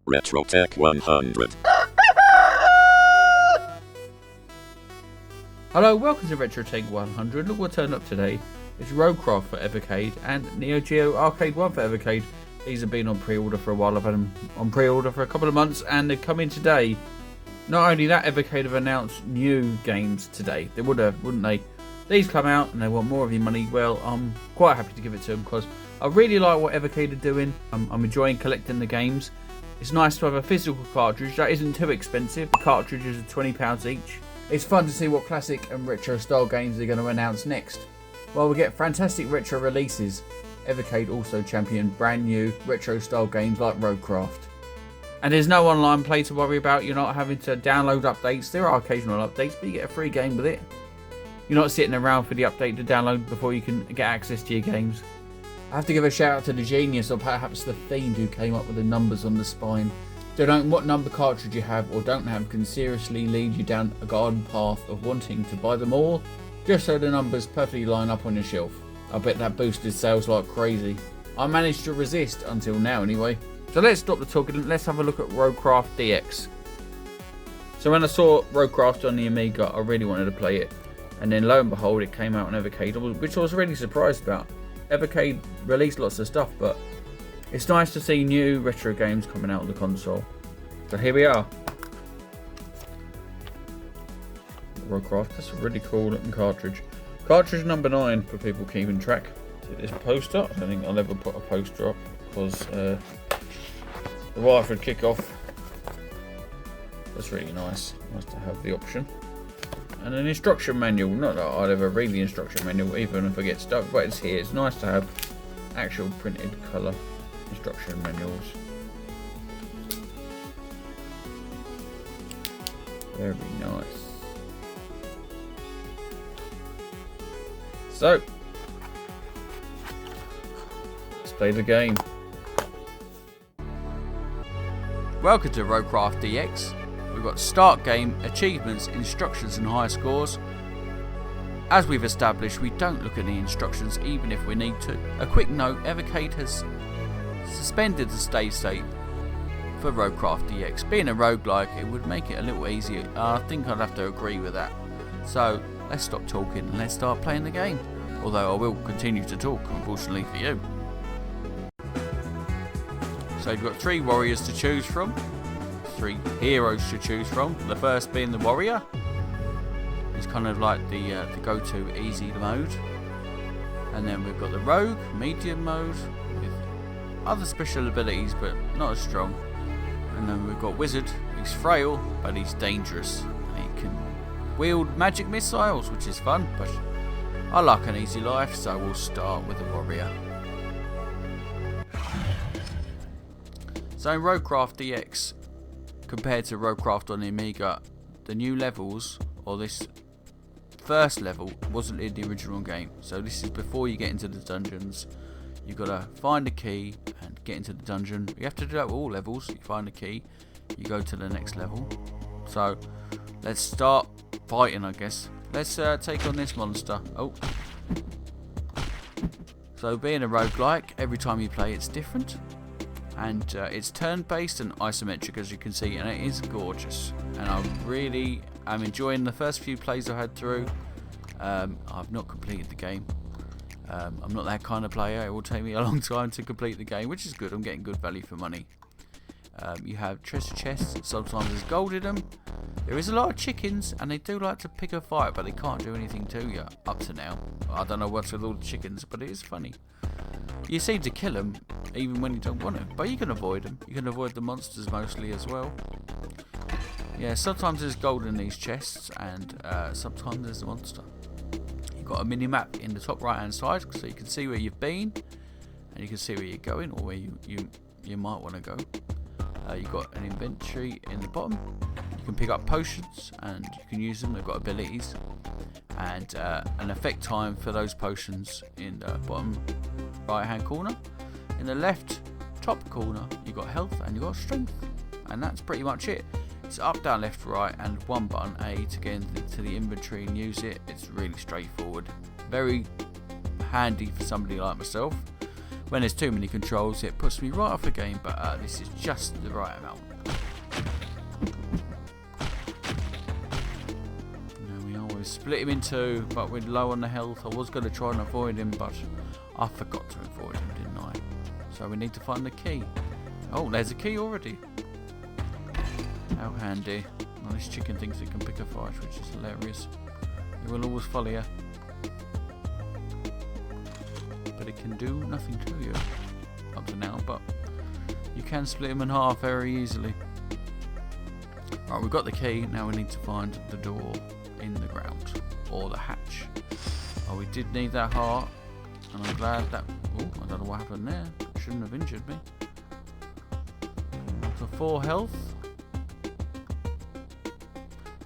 RetroTech 100. Hello, welcome to RetroTech 100. Look what turned up today. It's Roguecraft for Evercade and Neo Geo Arcade 1 for Evercade. These have been on pre-order for a while. I've had them on pre-order for a couple of months and they've come in today. Not only that, Evercade have announced new games today. They would have, wouldn't they? These come out and they want more of your money. Well, I'm quite happy to give it to them because I really like what Evercade are doing. I'm enjoying collecting the games. It's nice to have a physical cartridge that isn't too expensive. The cartridges are £20 each. It's fun to see what classic and retro style games they're going to announce next. While we get fantastic retro releases, Evercade also champion brand new retro style games like Roguecraft. And there's no online play to worry about. You're not having to download updates. There are occasional updates, but you get a free game with it. You're not sitting around for the update to download before you can get access to your games. I have to give a shout out to the genius, or perhaps the fiend, who came up with the numbers on the spine. So knowing what number cartridge you have or don't have can seriously lead you down a garden path of wanting to buy them all, just so the numbers perfectly line up on your shelf. I bet that boosted sales like crazy. I managed to resist until now anyway. So let's stop the talking and let's have a look at Roguecraft DX. So when I saw Roguecraft on the Amiga, I really wanted to play it. And then lo and behold, it came out on Evercade, which I was really surprised about. Evercade released lots of stuff, but it's nice to see new retro games coming out on the console. So here we are. Roguecraft, that's a really cool looking cartridge. Cartridge number 9 for people keeping track. See this poster? I don't think I'll ever put a poster up because the wife would kick off. That's really nice. Nice to have the option. And an instruction manual. Not that I'd ever read the instruction manual even if I get stuck, but it's here. It's nice to have actual printed colour instruction manuals. Very nice. So, let's play the game. Welcome to Roguecraft DX. We've got start game, achievements, instructions and high scores. As we've established, we don't look at the instructions even if we need to. A quick note, Evercade has suspended the save state for Roguecraft DX. Being a roguelike, it would make it a little easier. I think I'd have to agree with that. So let's stop talking and let's start playing the game. Although I will continue to talk, unfortunately for you. So you've got 3 warriors to choose from. 3 heroes to choose from. The first being the warrior. It's kind of like the go-to easy mode. And then we've got the rogue, medium mode, with other special abilities but not as strong. And then we've got wizard. He's frail but he's dangerous. And he can wield magic missiles, which is fun. But I like an easy life, so we'll start with the warrior. So in Roguecraft DX, compared to Roguecraft on the Amiga, the new levels, or this first level, wasn't in the original game. So this is before you get into the dungeons. You've got to find a key and get into the dungeon. You have to do that with all levels. You find a key, you go to the next level. So let's start fighting, I guess. Let's take on this monster. Oh. So being a roguelike, every time you play it's different. And it's turn-based and isometric, as you can see, and it is gorgeous. And I really am enjoying the first few plays I had through. I've not completed the game. I'm not that kind of player. It will take me a long time to complete the game, which is good. I'm getting good value for money. You have treasure chests. Sometimes there's gold in them. There is a lot of chickens, and they do like to pick a fight, but they can't do anything to you up to now. I don't know what's with all the chickens, but it is funny. You seem to kill them even when you don't want to, but you can avoid them. You can avoid the monsters mostly as well. Yeah, sometimes there's gold in these chests, and sometimes there's a monster. You've got a mini map in the top right hand side, so you can see where you've been, and you can see where you're going, or where you might want to go. You've got an inventory in the bottom. You can pick up potions and you can use them. They've got abilities, and an effect time for those potions in the bottom right hand corner. In the left top corner you've got health and you've got strength, and that's pretty much it. It's up, down, left, right, and one button A to get into the inventory and use it. It's really straightforward, very handy for somebody like myself. When there's too many controls, it puts me right off the game, but this is just the right amount. There we are. We've split him in two, but we're low on the health. I was going to try and avoid him, but I forgot to avoid him, didn't I? So we need to find the key. Oh, there's a key already. How handy. Well, this chicken thinks it can pick a fight, which is hilarious. It will always follow you. But it can do nothing to you. Up to now, but you can split him in half very easily. Right, we've got the key. Now we need to find the door in the ground. Or the hatch. Oh, we did need that heart. And I'm glad that... Oh, I don't know what happened there. It shouldn't have injured me. For 4 health.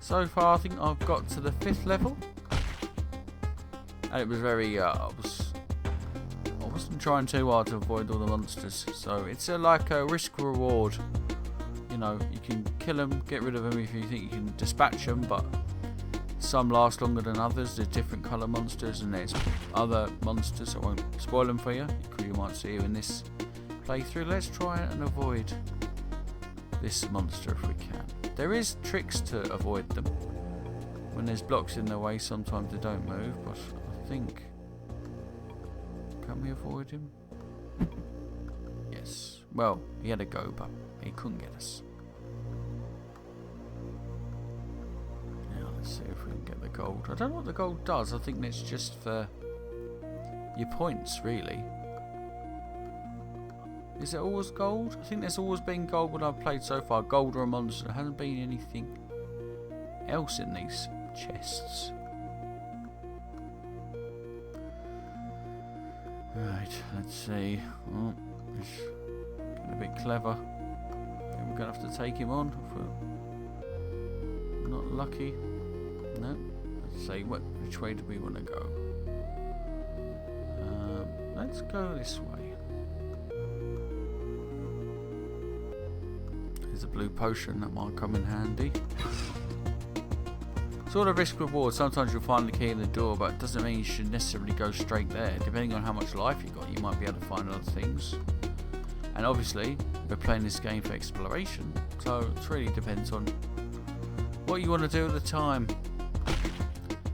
So far, I think I've got to the 5th level. And it was very... I wasn't trying too hard to avoid all the monsters. So it's like a risk reward. You know, you can kill them, get rid of them if you think you can dispatch them, but some last longer than others. There's different colour monsters and there's other monsters. I won't spoil them for you. You might see them in this playthrough. Let's try and avoid this monster if we can. There is tricks to avoid them. When there's blocks in the way, sometimes they don't move, but I think... Can we avoid him? Yes. Well, he had a go, but he couldn't get us. Now, let's see if we can get the gold. I don't know what the gold does. I think that's just for your points, really. Is it always gold? I think there's always been gold when I've played so far. Gold or a monster. There hasn't been anything else in these chests. Right, let's see. Oh, it's getting a bit clever. Then we're going to have to take him on if we're not lucky. No. Let's see, which way do we want to go? Let's go this way. There's a blue potion that might come in handy. Sort of risk reward. Sometimes you'll find the key in the door, but it doesn't mean you should necessarily go straight there. Depending on how much life you got, you might be able to find other things. And obviously, we're playing this game for exploration, so it really depends on what you want to do at the time.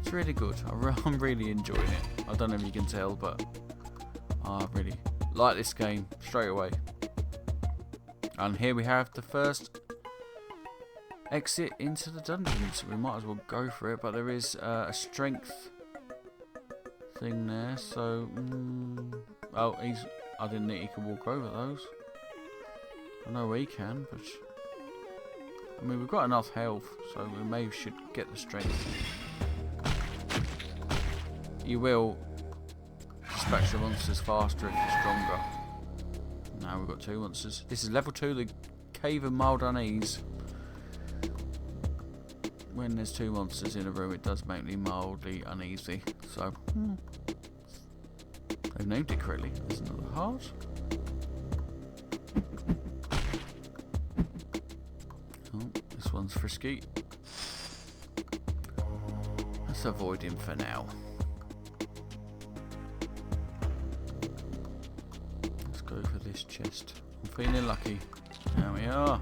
It's really good. I'm really enjoying it. I don't know if you can tell, but I really like this game straight away. And here we have the first exit into the dungeon, so we might as well go for it, but there is a strength thing there, so oh, I didn't think he could walk over those. I know he can, but I mean, we've got enough health, so we maybe should get the strength. You will dispatch the monsters faster if you're stronger. Now we've got 2 monsters. This is level 2, the Cave of Mild Unease. When there's 2 monsters in a room, it does make me mildly uneasy. So, they've named it correctly. There's another heart. Oh, this one's frisky. Let's avoid him for now. Let's go for this chest. I'm feeling lucky. There we are.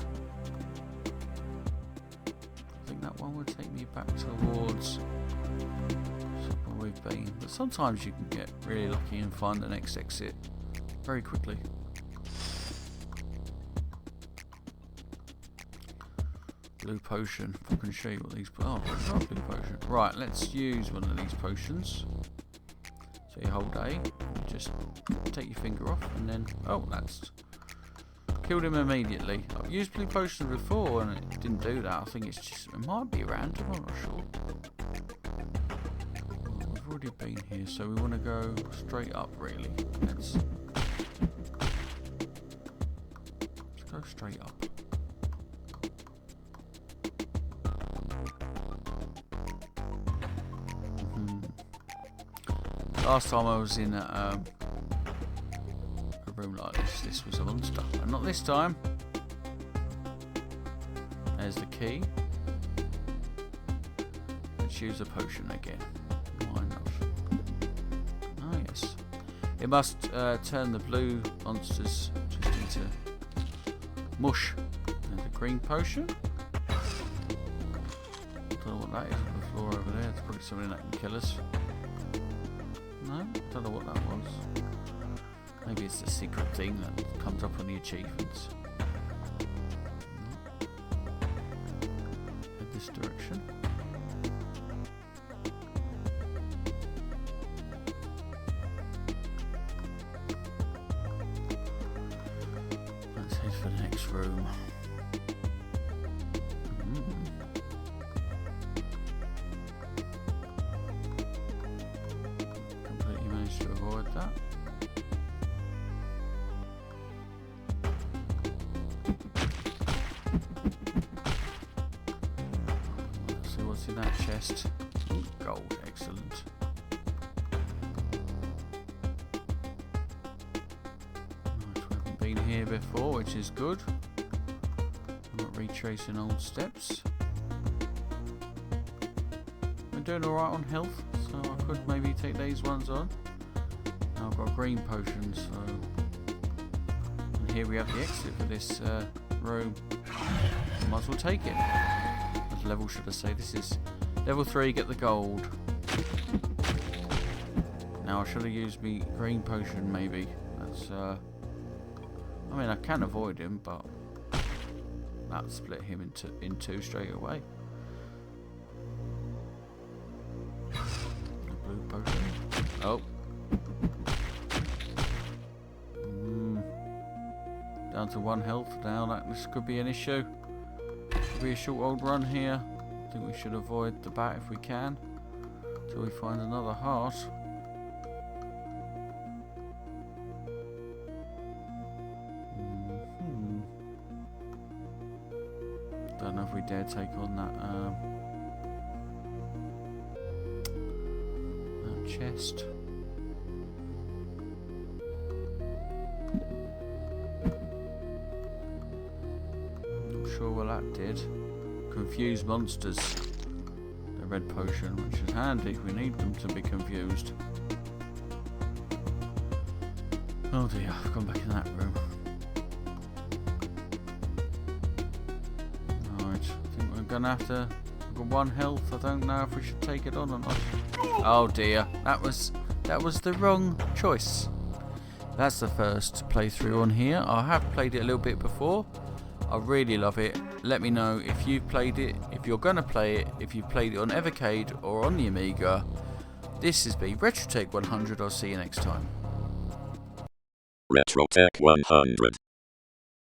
That one would take me back towards where we've been, but sometimes you can get really lucky and find the next exit very quickly. Blue potion. If I can show you what these. Oh, it's not a blue potion. Right, let's use one of these potions. So you hold A, just take your finger off, and then that's. Killed him immediately. I've used blue potions before and it didn't do that. I think it might be random, I'm not sure. Oh, we've already been here, so we want to go straight up really. Let's go straight up. Last time I was in a room like this was a monster, and not this time. There's the key. Let's use a potion again. Why not? Oh yes. It must turn the blue monsters just into mush. There's a green potion. Don't know what that is on the floor over there. It's probably something that can kill us. No, don't know what that was. Maybe it's the secret thing that comes up on the achievements. In this direction. Let's head for the next room. Completely managed to avoid that. Let's see what's in that chest. Gold, excellent. Right, we haven't been here before, which is good. I'm not retracing old steps. I'm doing alright on health, so I could maybe take these ones on. Now I've got green potions, so... And here we have the exit for this room. Might as well take it. What level should I say? This is level 3, get the gold. Now I should have used me green potion maybe. That's I mean I can avoid him, but that split him in two straight away. The blue potion. Oh. Down to 1 health now. This could be an issue. Could be a short old run here. I think we should avoid the bat if we can, till we find another heart. Don't know if we dare take on that chest. Not sure what that did. Confuse monsters. The red potion, which is handy. We need them to be confused. Oh dear, I've gone back in that room. Alright, I think we're gonna have to... I've got 1 health, I don't know if we should take it on or not. Oh dear, that was the wrong choice. That's the first playthrough on here. I have played it a little bit before. I really love it. Let me know if you've played it, if you're gonna play it, if you've played it on Evercade or on the Amiga. This has been Roguecraft 100. I'll see you next time. Roguecraft 100.